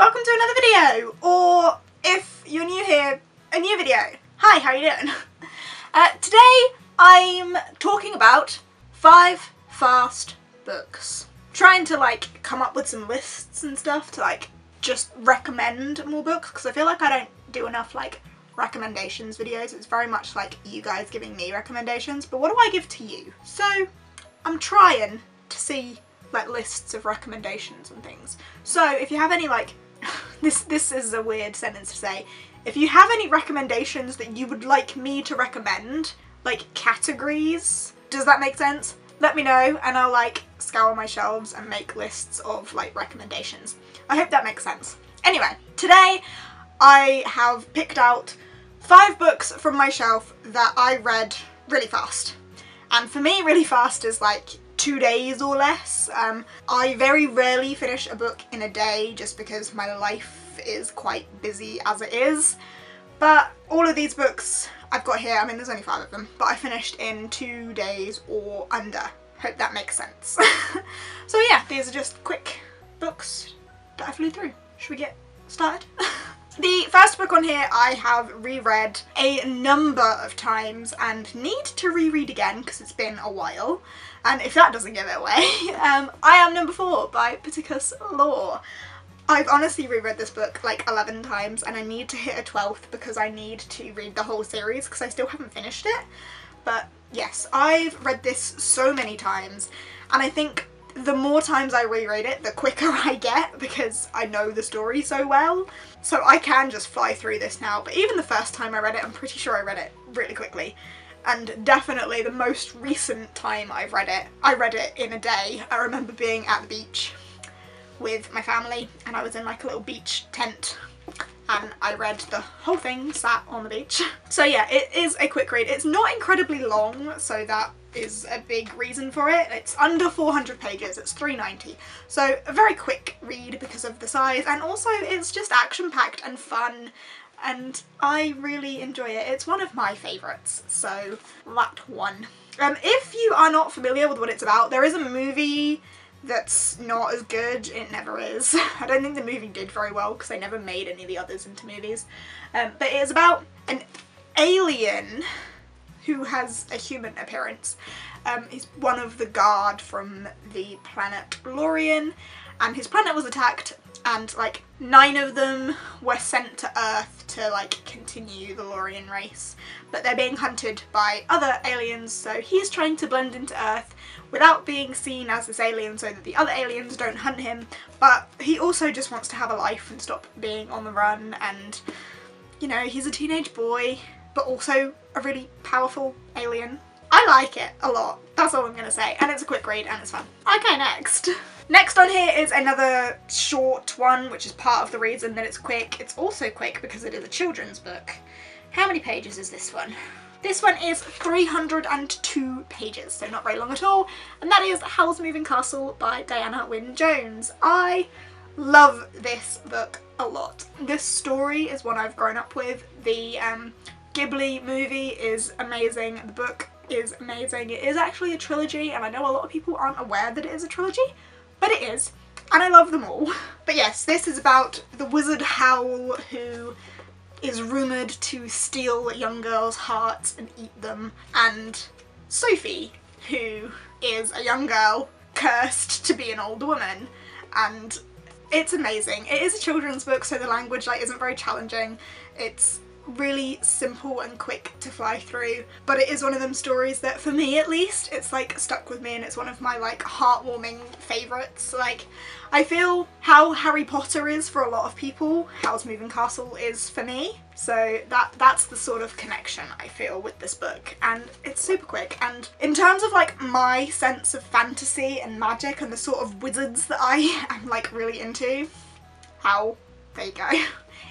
welcome to another video, or if you're new here, a new video. Hi, how are you doing? Today I'm talking about 5 fast books. Trying to come up with some lists and stuff to just recommend more books, because I feel like I don't do enough recommendations videos. It's very much you guys giving me recommendations, but what do I give to you? So I'm trying to see lists of recommendations and things. So if you have any this is a weird sentence to say, if you have any recommendations that you would like me to recommend, categories, does that make sense? Let me know and I'll scour my shelves and make lists of recommendations. I hope that makes sense. Anyway, today I have picked out 5 books from my shelf that I read really fast. And for me, really fast is 2 days or less. I very rarely finish a book in a day just because my life is quite busy as it is. But all of these books I've got here, I mean there's only 5 of them, but I finished in 2 days or under. Hope that makes sense. So yeah, these are just quick books that I flew through. Should we get started? The first book on here I have reread a number of times and need to reread again because it's been a while. And if that doesn't give it away, I Am Number 4 by Pittacus Law. I've honestly reread this book 11 times and I need to hit a 12th because I need to read the whole series because I still haven't finished it. But yes, I've read this so many times and I think the more times I reread it, the quicker I get because I know the story so well. So I can just fly through this now, but even the first time I read it, I'm pretty sure I read it really quickly. And definitely the most recent time I read it in a day. I remember being at the beach with my family and I was in a little beach tent and I read the whole thing sat on the beach. So yeah, it is a quick read. It's not incredibly long, so that is a big reason for it. It's under 400 pages, it's 390. So a very quick read because of the size, and also it's just action-packed and fun and I really enjoy it. It's one of my favourites, so that one. If you are not familiar with what it's about, there is a movie that's not as good. It never is. I don't think the movie did very well because they never made any of the others into movies. But it is about an alien who has a human appearance. He's one of the guard from the planet Lorien, and his planet was attacked and 9 of them were sent to Earth to continue the Lorien race, but they're being hunted by other aliens, so he's trying to blend into Earth without being seen as this alien so that the other aliens don't hunt him, but he also just wants to have a life and stop being on the run, and you know, he's a teenage boy but also a really powerful alien. I like it a lot, that's all I'm gonna say, and it's a quick read and it's fun. Okay, next. Next on here is another short one, which is part of the reason that it's quick. It's also quick because it is a children's book. How many pages is this one? This one is 302 pages, so not very long at all, and that is Howls Moving Castle by Diana Wynne Jones. I love this book a lot. This story is one I've grown up with. The Ghibli movie is amazing, the book is amazing. It is actually a trilogy, and I know a lot of people aren't aware that it is a trilogy, but it is, and I love them all. But yes, this is about the wizard Howl, who is rumoured to steal young girls' hearts and eat them, and Sophie, who is a young girl cursed to be an old woman, and it's amazing. It is a children's book, so the language isn't very challenging. It's really simple and quick to fly through, but it is one of them stories that, for me at least, it's stuck with me and it's one of my heartwarming favourites. I feel how Harry Potter is for a lot of people, Howl's Moving Castle is for me, so that's the sort of connection I feel with this book, and it's super quick. And in terms of my sense of fantasy and magic and the sort of wizards that I am really into, Howl, there you go.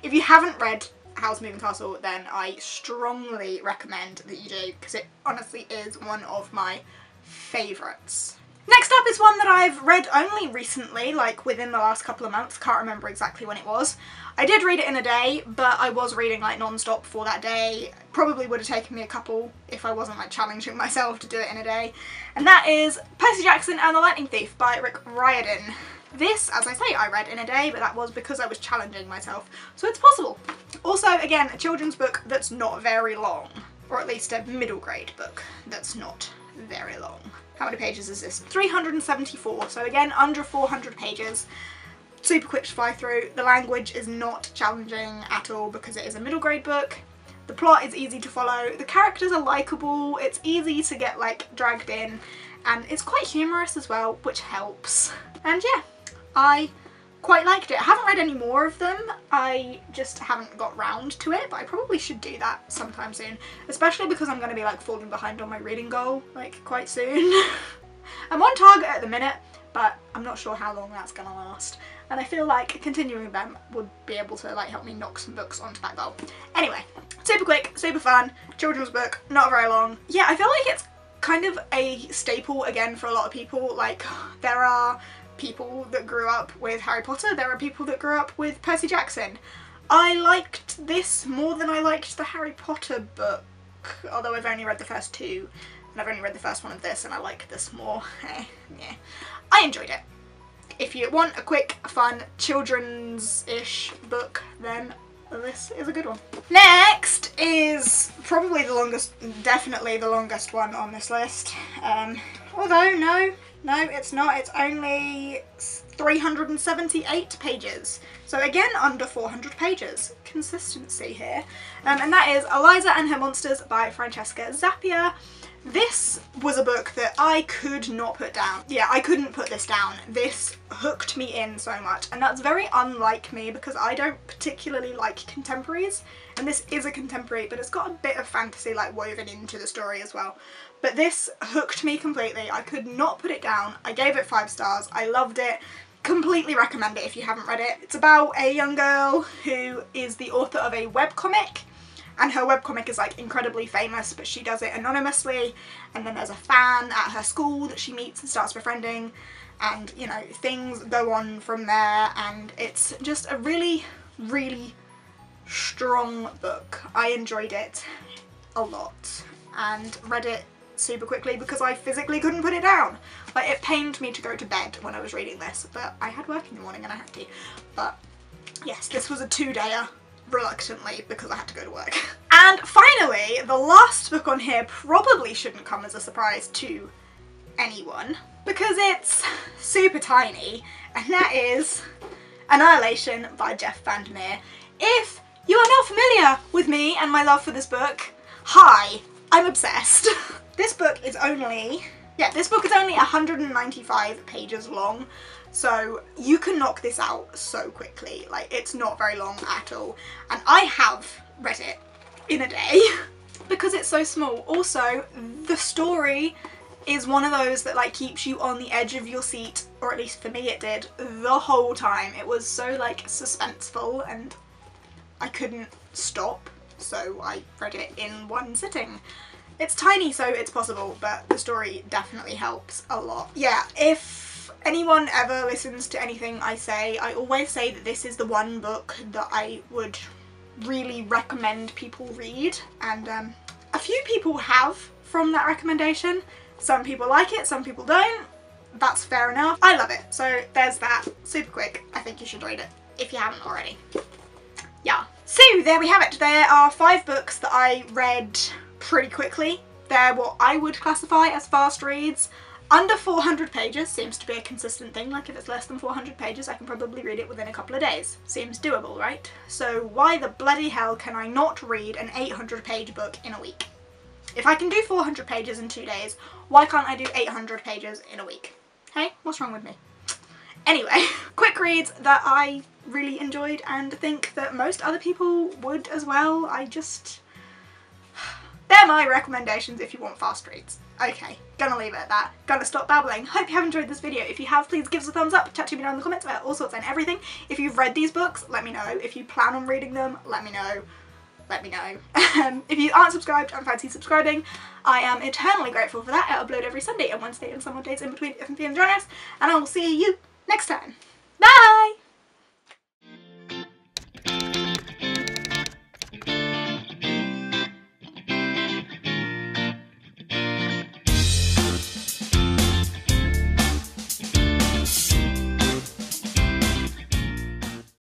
If you haven't read Howl's Moving Castle, then I strongly recommend that you do, because it honestly is one of my favourites. Next up is one that I've read only recently, like within the last couple of months. Can't remember exactly when it was. I did read it in a day, but I was reading like non-stop for that day. Probably would have taken me a couple if I wasn't like challenging myself to do it in a day. And that is Percy Jackson and the Lightning Thief by Rick Riordan. This, as I say, I read in a day, but that was because I was challenging myself, so it's possible. Also, again, a children's book that's not very long, or at least a middle grade book that's not very long. How many pages is this? 374, so again, under 400 pages. Super quick to fly through. The language is not challenging at all because it is a middle grade book. The plot is easy to follow. The characters are likeable. It's easy to get like dragged in, and it's quite humorous as well, which helps. And yeah, I quite liked it. I haven't read any more of them. I just haven't got round to it, but I probably should do that sometime soon, especially because I'm going to be like falling behind on my reading goal like quite soon. I'm on target at the minute, but I'm not sure how long that's going to last, and I feel like continuing them would be able to like help me knock some books onto that goal. Anyway, super quick, super fun, children's book, not very long. Yeah, I feel like it's kind of a staple again for a lot of people. Like, there are people that grew up with Harry Potter, there are people that grew up with Percy Jackson. I liked this more than I liked the Harry Potter book, although I've only read the first two, and I've only read the first one of this, and I like this more. Yeah, I enjoyed it. If you want a quick, fun, children's-ish book, then this is a good one. Next is probably the longest, definitely the longest one on this list. Although, no, it's not. It's only 378 pages. So again, under 400 pages. Consistency here. And that is Eliza and Her Monsters by Francesca Zappia. This was a book that I could not put down. Yeah, I couldn't put this down. This hooked me in so much, and that's very unlike me because I don't particularly like contemporaries, and this is a contemporary, but it's got a bit of fantasy like woven into the story as well. But this hooked me completely. I could not put it down. I gave it 5 stars. I loved it. Completely recommend it if you haven't read it. It's about a young girl who is the author of a webcomic, and her webcomic is like incredibly famous, but she does it anonymously, and then there's a fan at her school that she meets and starts befriending, and you know, things go on from there, and it's just a really, really strong book. I enjoyed it a lot and read it super quickly because I physically couldn't put it down. Like, it pained me to go to bed when I was reading this, but I had work in the morning and I had to. But yes, this was a 2-dayer. Reluctantly, because I had to go to work. And finally, the last book on here probably shouldn't come as a surprise to anyone because it's super tiny, and that is Annihilation by Jeff Vandermeer. If you are not familiar with me and my love for this book, hi, I'm obsessed. This book is only 195 pages long. So you can knock this out so quickly. Like, it's not very long at all, and I have read it in a day because it's so small. Also, the story is one of those that like keeps you on the edge of your seat, or at least for me it did, the whole time. It was so like suspenseful and I couldn't stop, so I read it in one sitting. It's tiny, so it's possible, but the story definitely helps a lot. Yeah, if anyone ever listens to anything I say, I always say that this is the one book that I would really recommend people read, and a few people have from that recommendation. Some people like it, some people don't. That's fair enough. I love it. So there's that. Super quick. I think you should read it if you haven't already. Yeah. So there we have it. There are 5 books that I read pretty quickly. They're what I would classify as fast reads. Under 400 pages seems to be a consistent thing. Like, if it's less than 400 pages, I can probably read it within a couple of days. Seems doable, right? So why the bloody hell can I not read an 800-page book in a week? If I can do 400 pages in 2 days, why can't I do 800 pages in a week? Hey, what's wrong with me? Anyway, quick reads that I really enjoyed and think that most other people would as well. They're my recommendations if you want fast reads. Okay, gonna leave it at that. Gonna stop babbling. Hope you have enjoyed this video. If you have, please give us a thumbs up. Chat to me down in the comments about all sorts and everything. If you've read these books, let me know. If you plan on reading them, let me know. let me know. If you aren't subscribed and fancy subscribing, I am eternally grateful for that. I upload every Sunday and Wednesday and some days in between if I'm feeling generous, and I will see you next time.